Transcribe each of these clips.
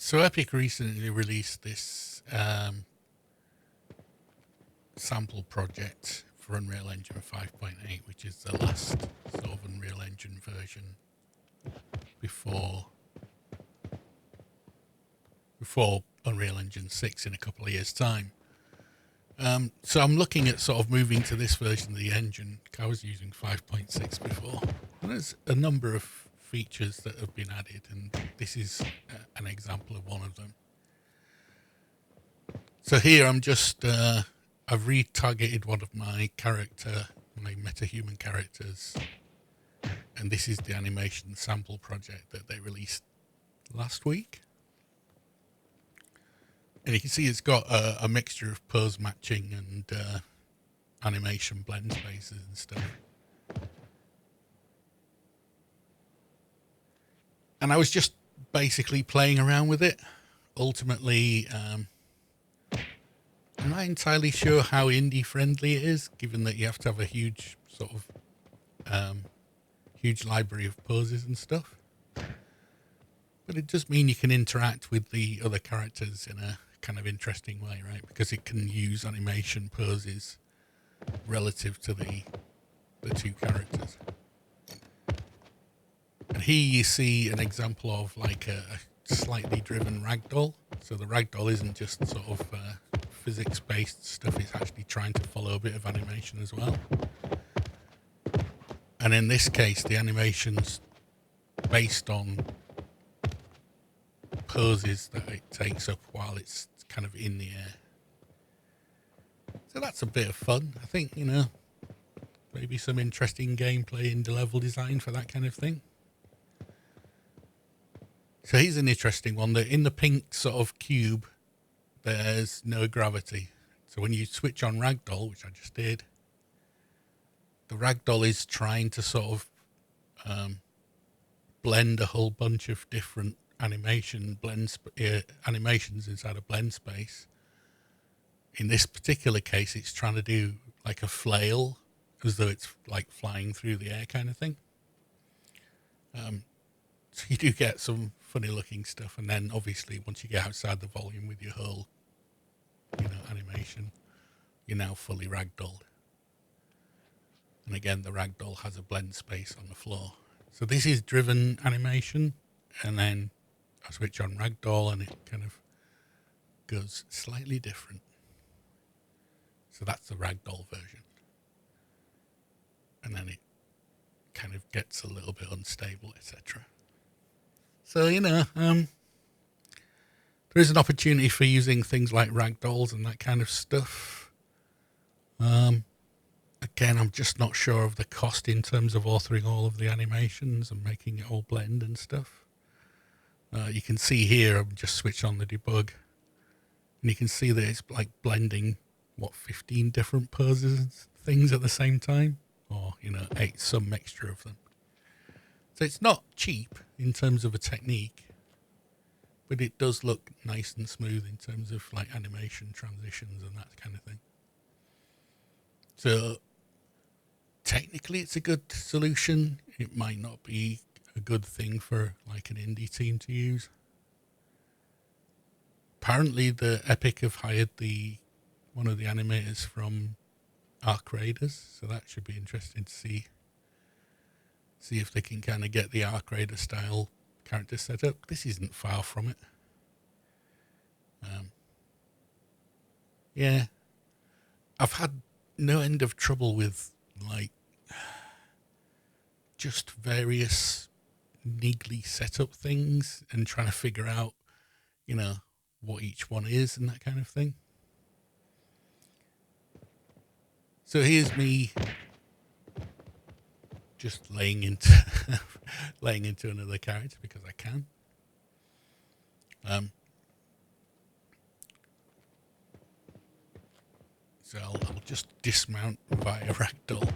So Epic recently released this sample project for Unreal Engine 5.8, which is the last sort of Unreal Engine version before Unreal Engine 6 in a couple of years' time. So I'm looking at sort of moving to this version of the engine. I was using 5.6 before. And there's a number of features that have been added, and this is an example of one of them. So here I'm just, I've retargeted one of my metahuman characters, and this is the animation sample project that they released last week. And you can see it's got a mixture of pose matching and animation blend spaces and stuff. And I was just basically playing around with it. Ultimately, I'm not entirely sure how indie friendly it is, given that you have to have a huge sort of huge library of poses and stuff. But it does mean you can interact with the other characters in a kind of interesting way, right? Because it can use animation poses relative to the two characters. And here you see an example of like a slightly driven ragdoll. So the ragdoll isn't just sort of physics-based stuff, it's actually trying to follow a bit of animation as well. And in this case, the animation's based on poses that it takes up while it's kind of in the air. So that's a bit of fun. I think, maybe some interesting gameplay in the level design for that kind of thing. So here's an interesting one. That in the pink sort of cube, there's no gravity. So when you switch on Ragdoll, which I just did, the Ragdoll is trying to sort of blend a whole bunch of different animations inside a blend space. In this particular case, it's trying to do like a flail, as though it's like flying through the air kind of thing. So you do get some funny looking stuff, and then obviously once you get outside the volume with your whole animation, you're now fully ragdolled. And again, the ragdoll has a blend space on the floor. So this is driven animation, and then I switch on ragdoll and it kind of goes slightly different. So that's the ragdoll version. And then it kind of gets a little bit unstable, etc. So, there is an opportunity for using things like ragdolls and that kind of stuff. Again, I'm just not sure of the cost in terms of authoring all of the animations and making it all blend and stuff. You can see here, I've just switched on the debug, and you can see that it's like blending, 15 different poses and things at the same time, or, some mixture of them. So it's not cheap in terms of a technique, but it does look nice and smooth in terms of like animation transitions and that kind of thing. So technically it's a good solution. It might not be a good thing for like an indie team to use. Apparently the Epic have hired one of the animators from Arc Raiders, so that should be interesting to see if they can kind of get the Arc Raider style character set up. This isn't far from it. Yeah, I've had no end of trouble with like just various niggly setup things and trying to figure out, what each one is and that kind of thing. So here's me just laying into another character because I can. So I'll just dismount via ragdoll.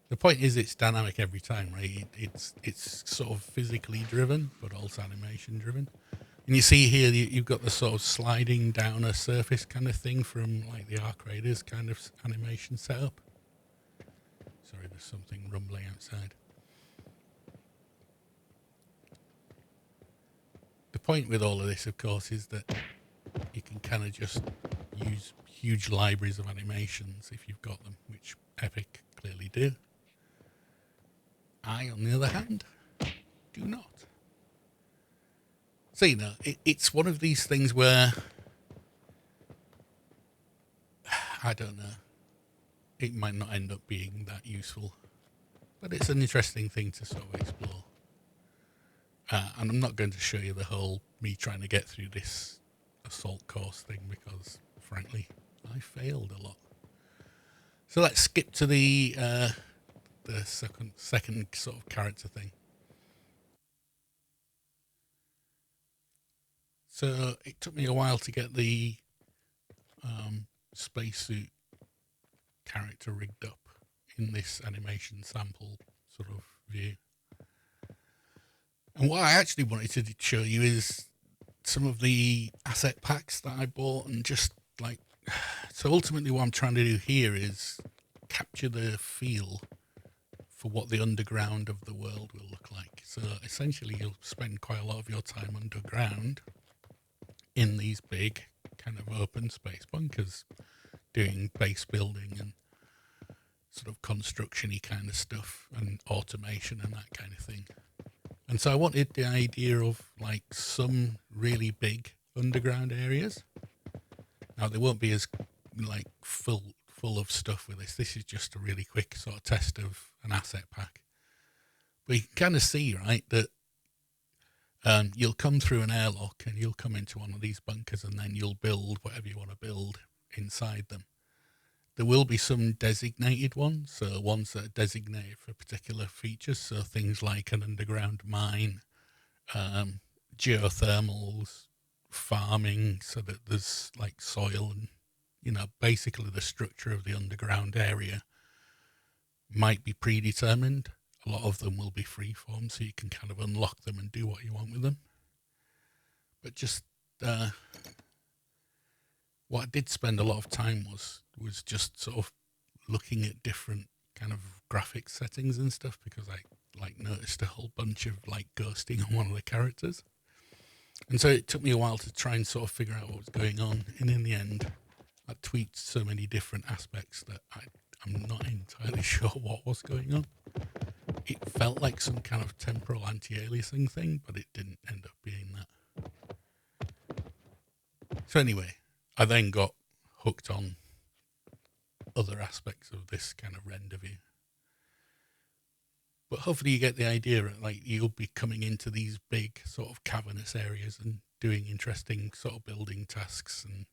The point is, it's dynamic every time, right? It's sort of physically driven, but also animation driven. And you see here, you've got the sort of sliding down a surface kind of thing from like the Arc Raiders kind of animation setup. Sorry, there's something rumbling outside. point with all of this, of course, is that you can kind of just use huge libraries of animations if you've got them, which Epic clearly do. I, on the other hand, do not. So, it's one of these things where, I don't know, it might not end up being that useful, but it's an interesting thing to sort of explore. And I'm not going to show you the whole me trying to get through this assault course thing because, frankly, I failed a lot. So let's skip to the second sort of character thing. So it took me a while to get the spacesuit character rigged up in this animation sample sort of view. And what I actually wanted to show you is some of the asset packs that I bought, and just like, so ultimately what I'm trying to do here is capture the feel for what the underground of the world will look like. So essentially you'll spend quite a lot of your time underground in these big kind of open space bunkers doing base building and sort of construction-y kind of stuff and automation and that kind of thing. And so I wanted the idea of like some really big underground areas. Now they won't be as like full of stuff with this. This is just a really quick sort of test of an asset pack. But you can kind of see, right, that you'll come through an airlock and you'll come into one of these bunkers and then you'll build whatever you want to build inside them. There will be some designated ones, so ones that are designated for particular features, so things like an underground mine, geothermals, farming, so that there's like soil and, basically the structure of the underground area might be predetermined. A lot of them will be freeform, so you can kind of unlock them and do what you want with them. But just what I did spend a lot of time was just sort of looking at different kind of graphics settings and stuff, because I like noticed a whole bunch of like ghosting on one of the characters. And so it took me a while to try and sort of figure out what was going on. And in the end, I tweaked so many different aspects that I'm not entirely sure what was going on. It felt like some kind of temporal anti-aliasing thing, but it didn't end up being that. So anyway, I then got hooked on other aspects of this kind of render view. But hopefully you get the idea, like you'll be coming into these big sort of cavernous areas and doing interesting sort of building tasks and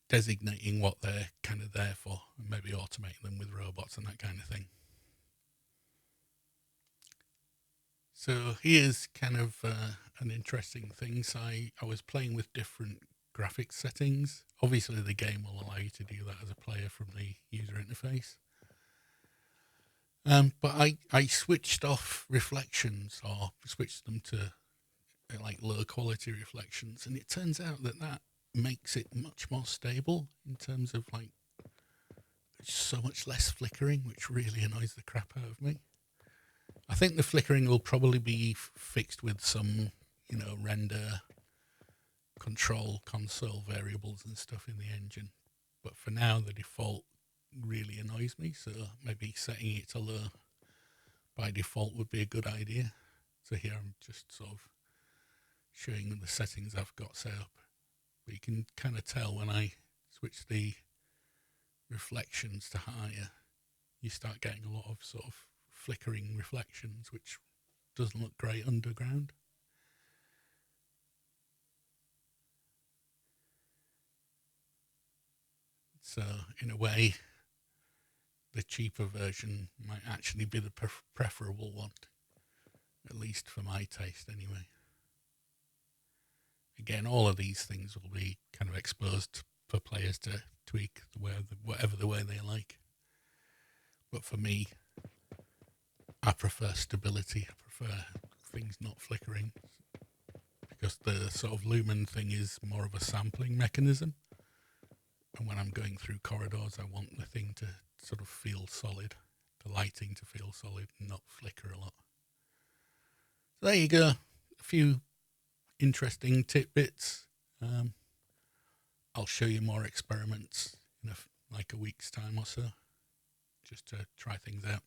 designating what they're kind of there for, and maybe automating them with robots and that kind of thing. So here's kind of an interesting thing. So I was playing with different graphics settings. Obviously the game will allow you to do that as a player from the user interface. But I switched off reflections, or switched them to like low quality reflections, and it turns out that makes it much more stable in terms of like so much less flickering, which really annoys the crap out of me. I think the flickering will probably be fixed with some, render control console variables and stuff in the engine. But for now, the default really annoys me, so maybe setting it to low by default would be a good idea. So here I'm just sort of showing the settings I've got set up. But you can kind of tell when I switch the reflections to higher, you start getting a lot of sort of flickering reflections, which doesn't look great underground. So in a way, the cheaper version might actually be the preferable one, at least for my taste anyway. Again, all of these things will be kind of exposed for players to tweak whatever the way they like. But for me, I prefer stability. I prefer things not flickering, because the sort of lumen thing is more of a sampling mechanism. And when I'm going through corridors, I want the thing to sort of feel solid, the lighting to feel solid and not flicker a lot. So there you go. A few interesting tidbits. I'll show you more experiments in like a week's time or so, just to try things out.